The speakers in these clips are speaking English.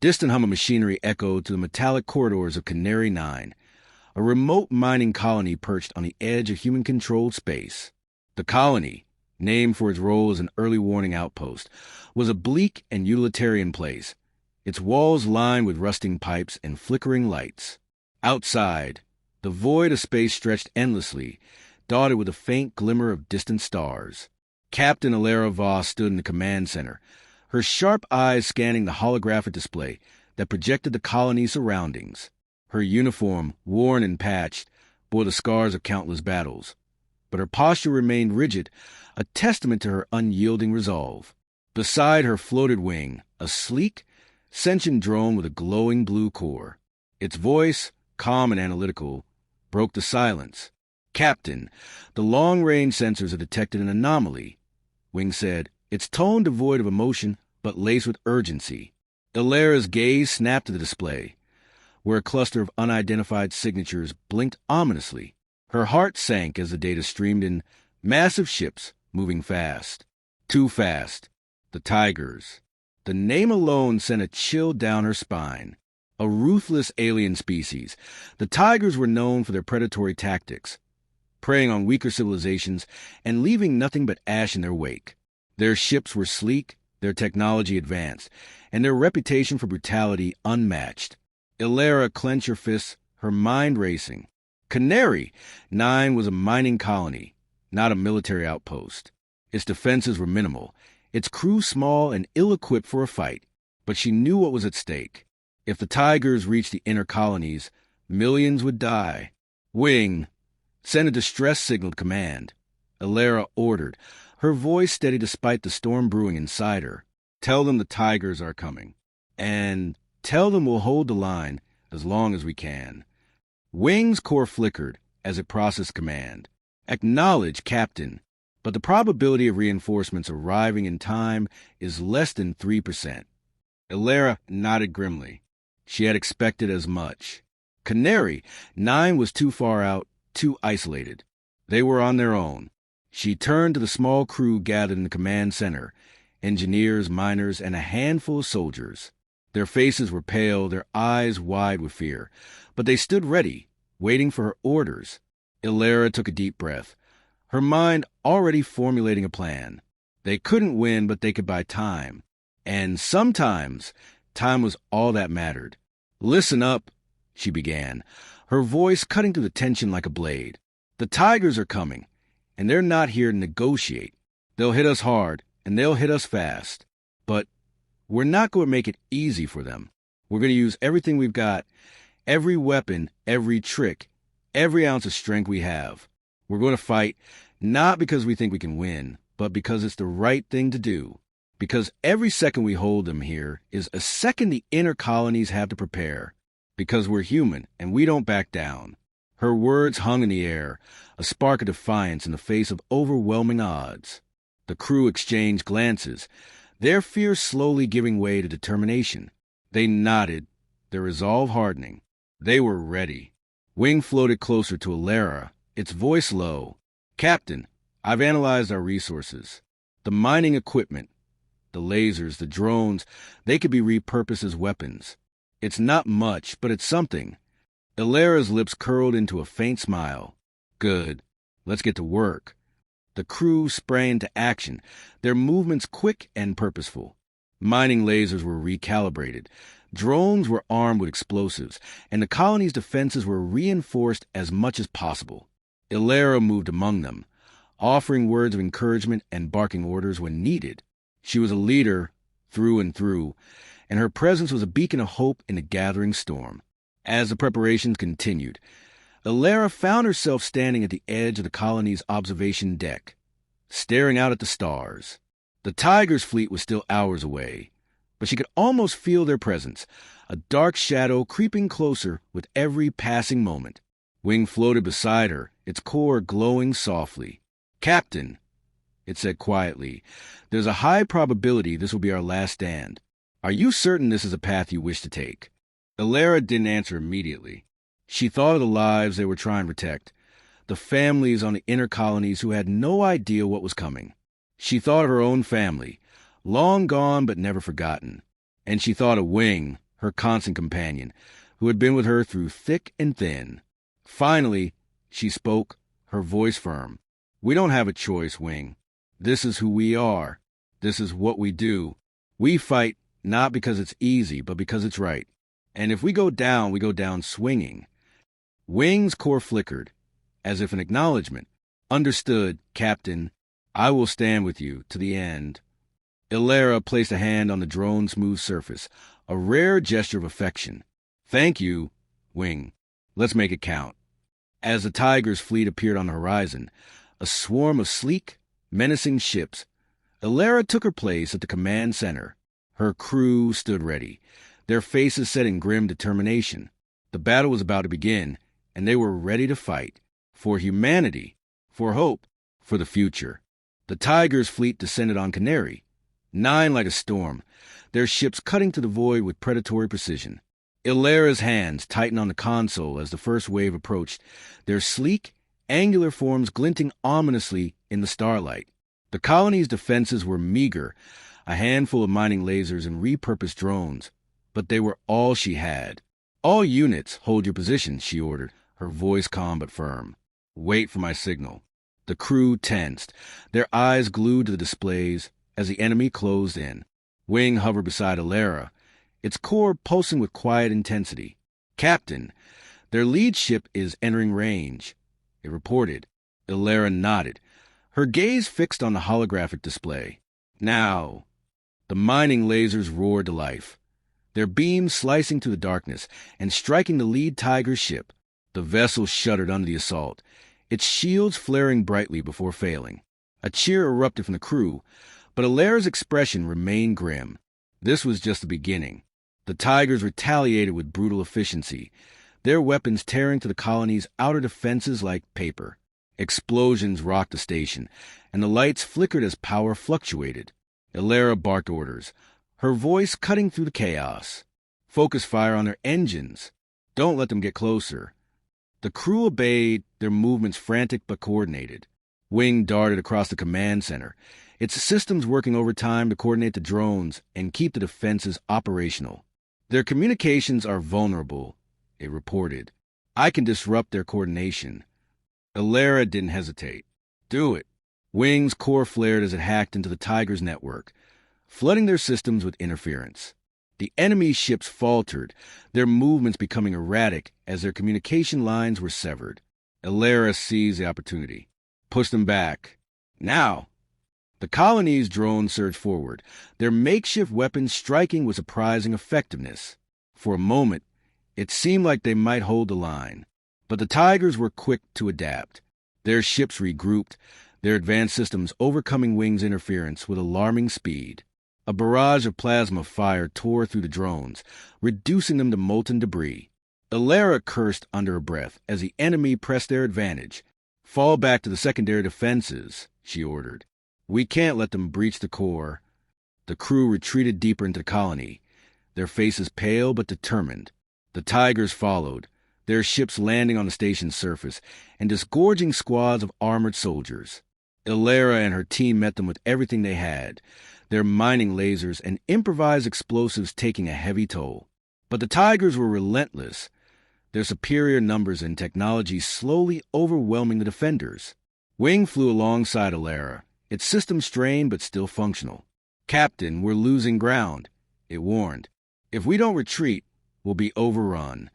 distant hum of machinery echoed through the metallic corridors of Canary 9, a remote mining colony perched on the edge of human-controlled space. The colony, named for its role as an early warning outpost, was a bleak and utilitarian place, its walls lined with rusting pipes and flickering lights. Outside, the void of space stretched endlessly, dotted with a faint glimmer of distant stars. Captain Alara Voss stood in the command center, her sharp eyes scanning the holographic display that projected the colony's surroundings. Her uniform, worn and patched, bore the scars of countless battles, but her posture remained rigid, a testament to her unyielding resolve. Beside her floated Wing, a sleek, sentient drone with a glowing blue core. Its voice, calm and analytical, broke the silence. "Captain, the long-range sensors have detected an anomaly," Wing said, its tone devoid of emotion but laced with urgency. Alara's gaze snapped to the display, where a cluster of unidentified signatures blinked ominously. Her heart sank as the data streamed in. Massive ships, moving fast. Too fast. The Tigers. The name alone sent a chill down her spine. A ruthless alien species, the Tigers were known for their predatory tactics, preying on weaker civilizations and leaving nothing but ash in their wake. Their ships were sleek, their technology advanced, and their reputation for brutality unmatched. Alara clenched her fists, her mind racing. Canary 9 was a mining colony, not a military outpost. Its defenses were minimal, its crew small and ill-equipped for a fight, but she knew what was at stake. If the Tigers reached the inner colonies, millions would die. "Wing, send a distress signal to command," Alara ordered, her voice steady despite the storm brewing inside her. "Tell them the Tigers are coming. And tell them we'll hold the line as long as we can." Wing's core flickered as it processed command. "Acknowledge, Captain, but the probability of reinforcements arriving in time is less than 3%. Alara nodded grimly. She had expected as much. Canary 9 was too far out, too isolated. They were on their own. She turned to the small crew gathered in the command center, engineers, miners, and a handful of soldiers. Their faces were pale, their eyes wide with fear, but they stood ready, waiting for her orders. Alara took a deep breath, her mind already formulating a plan. They couldn't win, but they could buy time. And sometimes, time was all that mattered. "Listen up," she began, her voice cutting through the tension like a blade. "The Tigers are coming, and they're not here to negotiate. They'll hit us hard, and they'll hit us fast. But we're not going to make it easy for them. We're going to use everything we've got, every weapon, every trick, every ounce of strength we have. We're going to fight, not because we think we can win, but because it's the right thing to do. Because every second we hold them here is a second the inner colonies have to prepare. Because we're human, and we don't back down." Her words hung in the air, a spark of defiance in the face of overwhelming odds. The crew exchanged glances, their fear slowly giving way to determination. They nodded, their resolve hardening. They were ready. Wing floated closer to Alara, its voice low. "Captain, I've analyzed our resources. The mining equipment, the lasers, the drones, they could be repurposed as weapons. It's not much, but it's something." Alara's lips curled into a faint smile. "Good. Let's get to work." The crew sprang into action, their movements quick and purposeful. Mining lasers were recalibrated. Drones were armed with explosives, and the colony's defenses were reinforced as much as possible. Alara moved among them, offering words of encouragement and barking orders when needed. She was a leader through and through, and her presence was a beacon of hope in the gathering storm. As the preparations continued, Alara found herself standing at the edge of the colony's observation deck, staring out at the stars. The Tigers' fleet was still hours away, but she could almost feel their presence, a dark shadow creeping closer with every passing moment. Wing floated beside her, its core glowing softly. "Captain," it said quietly, "there's a high probability this will be our last stand. Are you certain this is a path you wish to take?" Alara didn't answer immediately. She thought of the lives they were trying to protect, the families on the inner colonies who had no idea what was coming. She thought of her own family, long gone but never forgotten. And she thought of Wing, her constant companion, who had been with her through thick and thin. Finally, she spoke, her voice firm. "We don't have a choice, Wing. This is who we are. This is what we do. We fight not because it's easy, but because it's right. And if we go down swinging." Wing's core flickered, as if an acknowledgement. "Understood, Captain. I will stand with you to the end." Ilera placed a hand on the drone's smooth surface, a rare gesture of affection. "Thank you, Wing. Let's make it count." As the Tiger's fleet appeared on the horizon, a swarm of sleek, menacing ships, Ilera took her place at the command center. Her crew stood ready, their faces set in grim determination. The battle was about to begin, and they were ready to fight. For humanity, for hope, for the future. The Tiger's fleet descended on Canary, 9 like a storm, their ships cutting to the void with predatory precision. Ilera's hands tightened on the console as the first wave approached, their sleek, angular forms glinting ominously in the starlight. The colony's defenses were meager, a handful of mining lasers and repurposed drones, but they were all she had. "All units, hold your positions," she ordered, her voice calm but firm. "Wait for my signal." The crew tensed, their eyes glued to the displays as the enemy closed in. Wing hovered beside Ilera, its core pulsing with quiet intensity. "Captain, their lead ship is entering range," it reported. Ilera nodded, her gaze fixed on the holographic display. "Now." The mining lasers roared to life, their beams slicing through the darkness and striking the lead Tiger's ship. The vessel shuddered under the assault, its shields flaring brightly before failing. A cheer erupted from the crew, but Ilera's expression remained grim. This was just the beginning. The Tigers retaliated with brutal efficiency, their weapons tearing to the colony's outer defenses like paper. Explosions rocked the station, and the lights flickered as power fluctuated. Ilera barked orders, her voice cutting through the chaos. "Focus fire on their engines. Don't let them get closer." The crew obeyed, their movements frantic but coordinated. Wing darted across the command center, its systems working overtime to coordinate the drones and keep the defenses operational. "Their communications are vulnerable," it reported. "I can disrupt their coordination." Ilera didn't hesitate. "Do it." Wing's core flared as it hacked into the Tiger's network, flooding their systems with interference. The enemy ships faltered, their movements becoming erratic as their communication lines were severed. Ilera seized the opportunity. "Push them back. Now!" The colony's drones surged forward, their makeshift weapons striking with surprising effectiveness. For a moment, it seemed like they might hold the line. But the Tigers were quick to adapt. Their ships regrouped, their advanced systems overcoming Wing's interference with alarming speed. A barrage of plasma fire tore through the drones, reducing them to molten debris. Ilera cursed under her breath as the enemy pressed their advantage. "Fall back to the secondary defenses," she ordered. "We can't let them breach the core." The crew retreated deeper into the colony, their faces pale but determined. The Tigers followed, their ships landing on the station's surface and disgorging squads of armored soldiers. Ilera and her team met them with everything they had, their mining lasers and improvised explosives taking a heavy toll. But the Tigers were relentless, their superior numbers and technology slowly overwhelming the defenders. Wing flew alongside Ilera, its system strained but still functional. "Captain, we're losing ground," it warned. "If we don't retreat, we'll be overrun."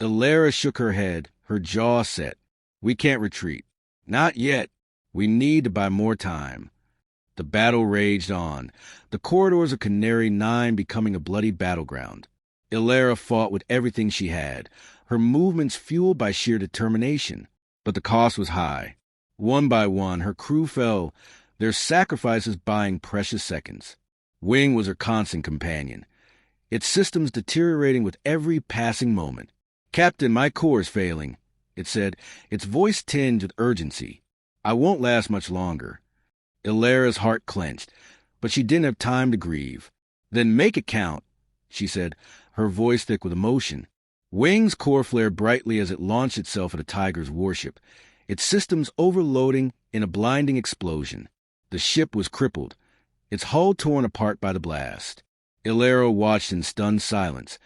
Ilera shook her head, her jaw set. "We can't retreat. Not yet. We need to buy more time." The battle raged on, the corridors of Canary 9 becoming a bloody battleground. Ilera fought with everything she had, her movements fueled by sheer determination. But the cost was high. One by one, her crew fell, their sacrifices buying precious seconds. Wing was her constant companion, its systems deteriorating with every passing moment. "Captain, my core is failing," it said, its voice tinged with urgency. "I won't last much longer." Ilera's heart clenched, but she didn't have time to grieve. "Then make it count," she said, her voice thick with emotion. Wing's core flared brightly as it launched itself at a Tiger's warship, its systems overloading in a blinding explosion. The ship was crippled, its hull torn apart by the blast. Ilera watched in stunned silence,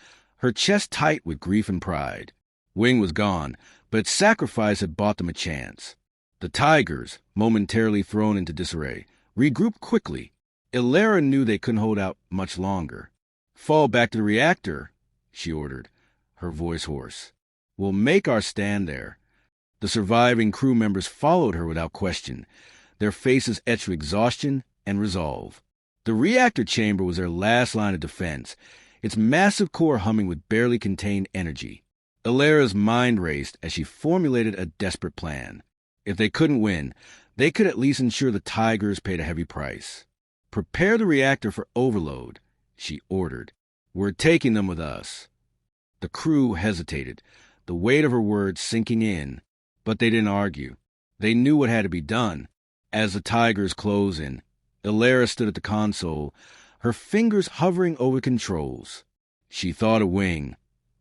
her chest tight with grief and pride. Wing was gone, but its sacrifice had bought them a chance. The Tigers, momentarily thrown into disarray, regrouped quickly. Illyra knew they couldn't hold out much longer. "Fall back to the reactor," she ordered, her voice hoarse. "We'll make our stand there." The surviving crew members followed her without question, their faces etched with exhaustion and resolve. The reactor chamber was their last line of defense, its massive core humming with barely contained energy. Illyra's mind raced as she formulated a desperate plan. If they couldn't win, they could at least ensure the Tigers paid a heavy price. "Prepare the reactor for overload," she ordered. "We're taking them with us." The crew hesitated, the weight of her words sinking in, but they didn't argue. They knew what had to be done. As the Tigers closed in, Illyra stood at the console, her fingers hovering over controls. She thought of Wing,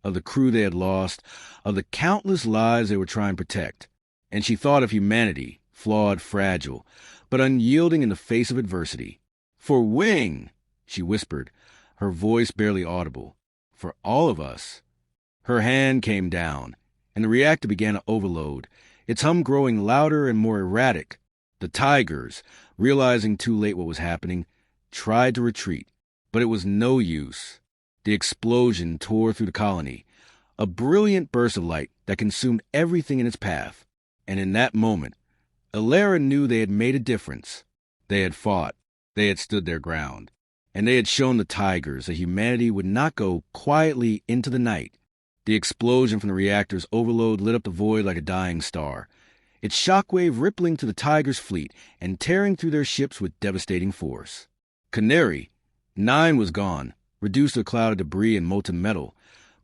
of the crew they had lost, of the countless lives they were trying to protect. And she thought of humanity, flawed, fragile, but unyielding in the face of adversity. "For Wing," she whispered, her voice barely audible. "For all of us." Her hand came down, and the reactor began to overload, its hum growing louder and more erratic. The Tigers, realizing too late what was happening, tried to retreat, but it was no use. The explosion tore through the colony, a brilliant burst of light that consumed everything in its path. And in that moment, Illyra knew they had made a difference. They had fought, they had stood their ground, and they had shown the Tigers that humanity would not go quietly into the night. The explosion from the reactor's overload lit up the void like a dying star, its shockwave rippling to the Tigers' fleet and tearing through their ships with devastating force. Canary, 9 was gone, reduced to a cloud of debris and molten metal,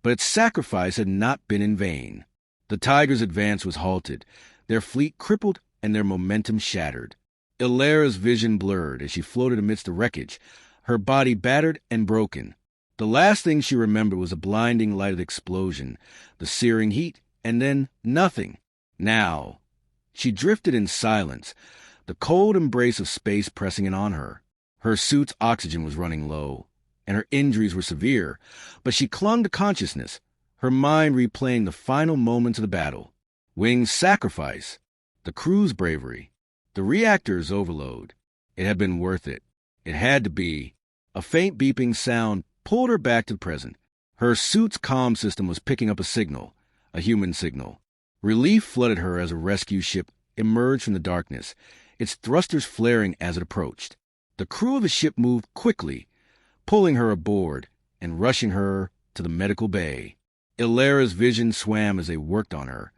but its sacrifice had not been in vain. The Tigers' advance was halted, their fleet crippled and their momentum shattered. Illyra's vision blurred as she floated amidst the wreckage, her body battered and broken. The last thing she remembered was the blinding light of the explosion, the searing heat, and then nothing. Now, she drifted in silence, the cold embrace of space pressing in on her. Her suit's oxygen was running low, and her injuries were severe, but she clung to consciousness, her mind replaying the final moments of the battle. Wing's sacrifice, the crew's bravery, the reactor's overload. It had been worth it. It had to be. A faint beeping sound pulled her back to the present. Her suit's comm system was picking up a signal, a human signal. Relief flooded her as a rescue ship emerged from the darkness, its thrusters flaring as it approached. The crew of the ship moved quickly, pulling her aboard and rushing her to the medical bay. Illyra's vision swam as they worked on her,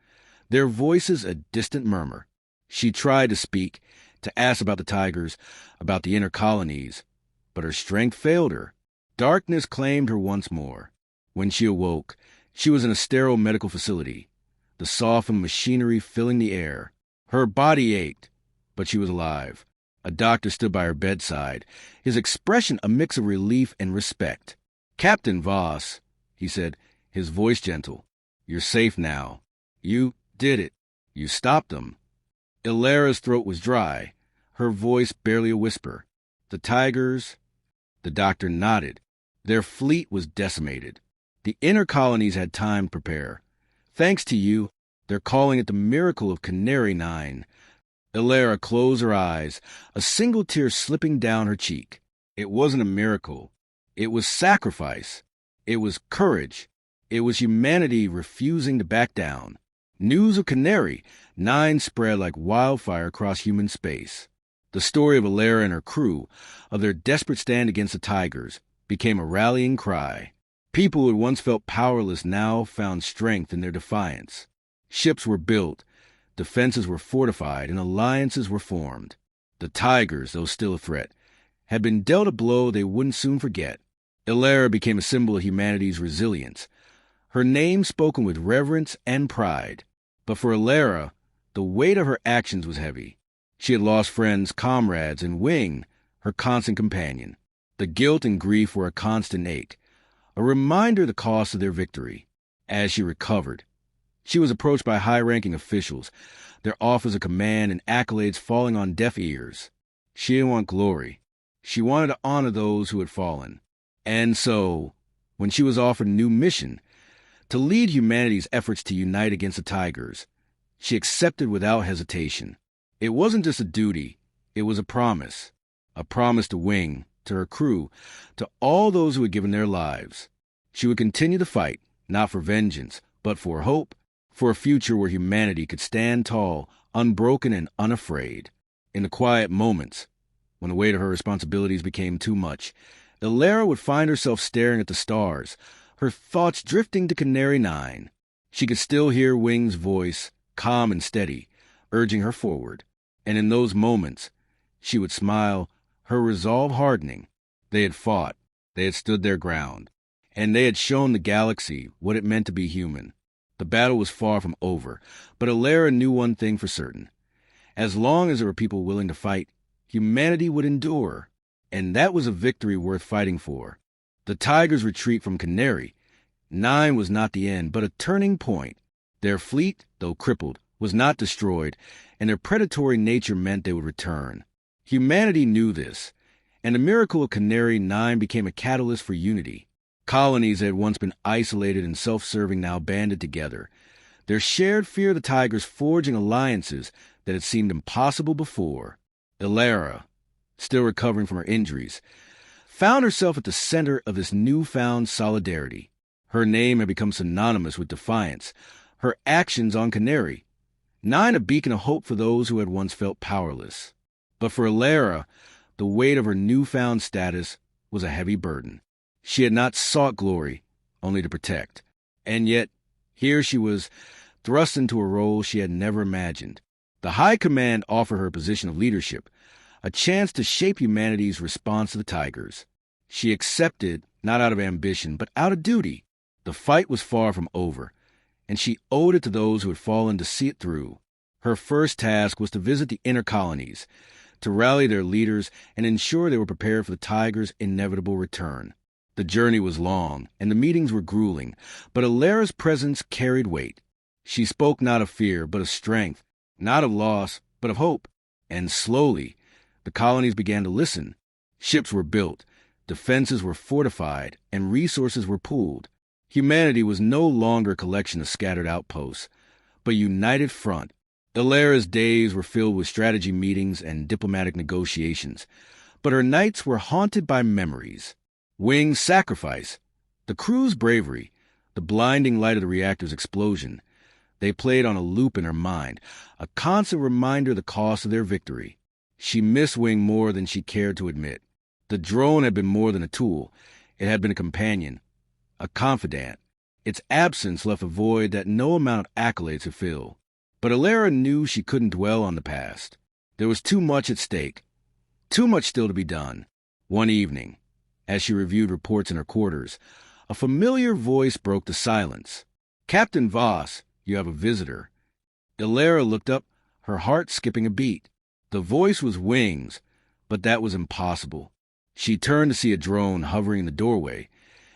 their voices a distant murmur. She tried to speak, to ask about the Tigers, about the inner colonies, but her strength failed her. Darkness claimed her once more. When she awoke, she was in a sterile medical facility, the softened machinery filling the air. Her body ached, but she was alive. A doctor stood by her bedside, his expression a mix of relief and respect. "Captain Voss," he said, his voice gentle, "you're safe now. You did it. You stopped them." Illyra's throat was dry, her voice barely a whisper. "The Tigers?" The doctor nodded. "Their fleet was decimated. The inner colonies had time to prepare. Thanks to you, they're calling it the miracle of Canary 9. Illyra closed her eyes, a single tear slipping down her cheek. It wasn't a miracle. It was sacrifice. It was courage. It was humanity refusing to back down. News of Canary 9 spread like wildfire across human space. The story of Illyra and her crew, of their desperate stand against the Tigers, became a rallying cry. People who had once felt powerless now found strength in their defiance. Ships were built, defenses were fortified, and alliances were formed. The Tigers, though still a threat, had been dealt a blow they wouldn't soon forget. Illyra became a symbol of humanity's resilience, her name spoken with reverence and pride. But for Illyra, the weight of her actions was heavy. She had lost friends, comrades, and Wing, her constant companion. The guilt and grief were a constant ache, a reminder of the cost of their victory. As she recovered, she was approached by high-ranking officials, their offers of command and accolades falling on deaf ears. She didn't want glory. She wanted to honor those who had fallen. And so, when she was offered a new mission to lead humanity's efforts to unite against the Tigers. She accepted without hesitation. It wasn't just a duty, it was a promise to Wing, to her crew, to all those who had given their lives. She would continue to fight, not for vengeance, but for hope, for a future where humanity could stand tall, unbroken and unafraid. In the quiet moments, when the weight of her responsibilities became too much, Ilara would find herself staring at the stars, her thoughts drifting to Canary 9. She could still hear Wing's voice, calm and steady, urging her forward. And in those moments, she would smile, her resolve hardening. They had fought, they had stood their ground, and they had shown the galaxy what it meant to be human. The battle was far from over, but Ilara knew one thing for certain. As long as there were people willing to fight, humanity would endure, and that was a victory worth fighting for. The Tigers' retreat from Canary 9 was not the end, but a turning point. Their fleet, though crippled, was not destroyed, and their predatory nature meant they would return. Humanity knew this, and the miracle of Canary 9 became a catalyst for unity. Colonies that had once been isolated and self-serving now banded together, their shared fear of the Tigers forging alliances that had seemed impossible before. Ilara, still recovering from her injuries, found herself at the center of this newfound solidarity. Her name had become synonymous with Defiance, her actions on Canary 9 a beacon of hope for those who had once felt powerless. But for Ilara, the weight of her newfound status was a heavy burden. She had not sought glory, only to protect. And yet, here she was, thrust into a role she had never imagined. The High Command offered her a position of leadership, a chance to shape humanity's response to the Tigers. She accepted, not out of ambition, but out of duty. The fight was far from over, and she owed it to those who had fallen to see it through. Her first task was to visit the inner colonies, to rally their leaders and ensure they were prepared for the Tigers' inevitable return. The journey was long, and the meetings were grueling, but Ilara's presence carried weight. She spoke not of fear, but of strength, not of loss, but of hope. And slowly, the colonies began to listen. Ships were built, defenses were fortified, and resources were pooled. Humanity was no longer a collection of scattered outposts, but a united front. Ilara's days were filled with strategy meetings and diplomatic negotiations, but her nights were haunted by memories. Wing's sacrifice, the crew's bravery, the blinding light of the reactor's explosion, they played on a loop in her mind, a constant reminder of the cost of their victory. She missed Wing more than she cared to admit. The drone had been more than a tool. It had been a companion, a confidant. Its absence left a void that no amount of accolades could fill. But Ilara knew she couldn't dwell on the past. There was too much at stake, too much still to be done. One evening, as she reviewed reports in her quarters, a familiar voice broke the silence. "Captain Voss, you have a visitor." Ilara looked up, her heart skipping a beat. The voice was Wing's, but that was impossible. She turned to see a drone hovering in the doorway,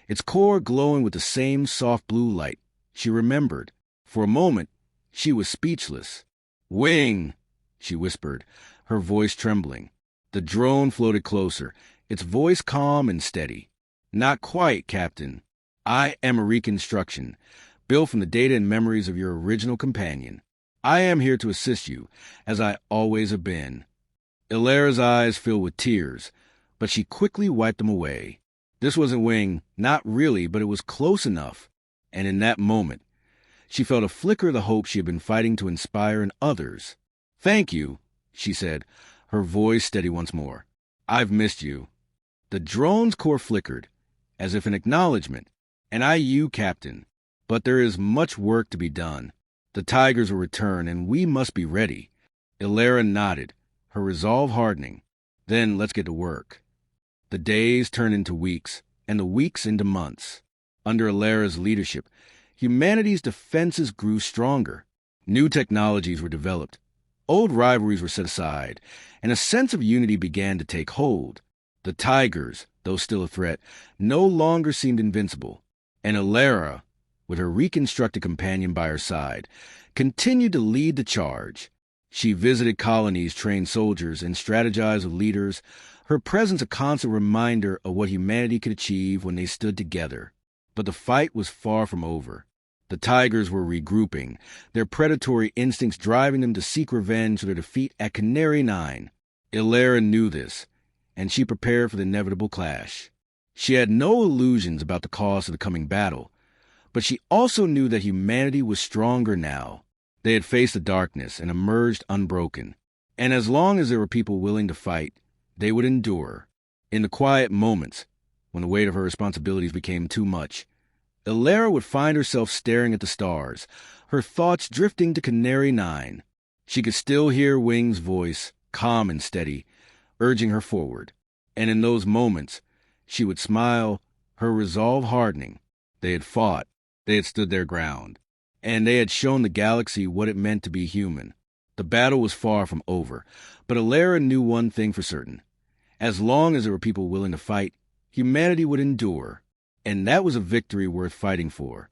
its core glowing with the same soft blue light. She remembered. For a moment, she was speechless. "Wing," she whispered, her voice trembling. The drone floated closer, its voice calm and steady. "Not quite, Captain. I am a reconstruction, built from the data and memories of your original companion. I am here to assist you, as I always have been." Ilara's eyes filled with tears, but she quickly wiped them away. This wasn't Wing, not really, but it was close enough. And in that moment, she felt a flicker of the hope she had been fighting to inspire in others. "Thank you," she said, her voice steady once more. "I've missed you." The drone's core flickered, as if in acknowledgement. "And you, Captain. But there is much work to be done. The Tigers will return, and we must be ready." Ilara nodded, her resolve hardening. "Then let's get to work." The days turned into weeks, and the weeks into months. Under Ilara's leadership, humanity's defenses grew stronger. New technologies were developed. Old rivalries were set aside, and a sense of unity began to take hold. The Tigers, though still a threat, no longer seemed invincible. And Ilara, with her reconstructed companion by her side, continued to lead the charge. She visited colonies, trained soldiers, and strategized with leaders, her presence a constant reminder of what humanity could achieve when they stood together. But the fight was far from over. The Tigers were regrouping, their predatory instincts driving them to seek revenge for their defeat at Canary 9. Illyra knew this, and she prepared for the inevitable clash. She had no illusions about the cost of the coming battle, but she also knew that humanity was stronger now. They had faced the darkness and emerged unbroken. And as long as there were people willing to fight, they would endure. In the quiet moments, when the weight of her responsibilities became too much, Illyra would find herself staring at the stars, her thoughts drifting to Canary 9. She could still hear Wing's voice, calm and steady, urging her forward. And in those moments, she would smile, her resolve hardening. They had fought, they had stood their ground, and they had shown the galaxy what it meant to be human. The battle was far from over, but Illyra knew one thing for certain. As long as there were people willing to fight, humanity would endure, and that was a victory worth fighting for.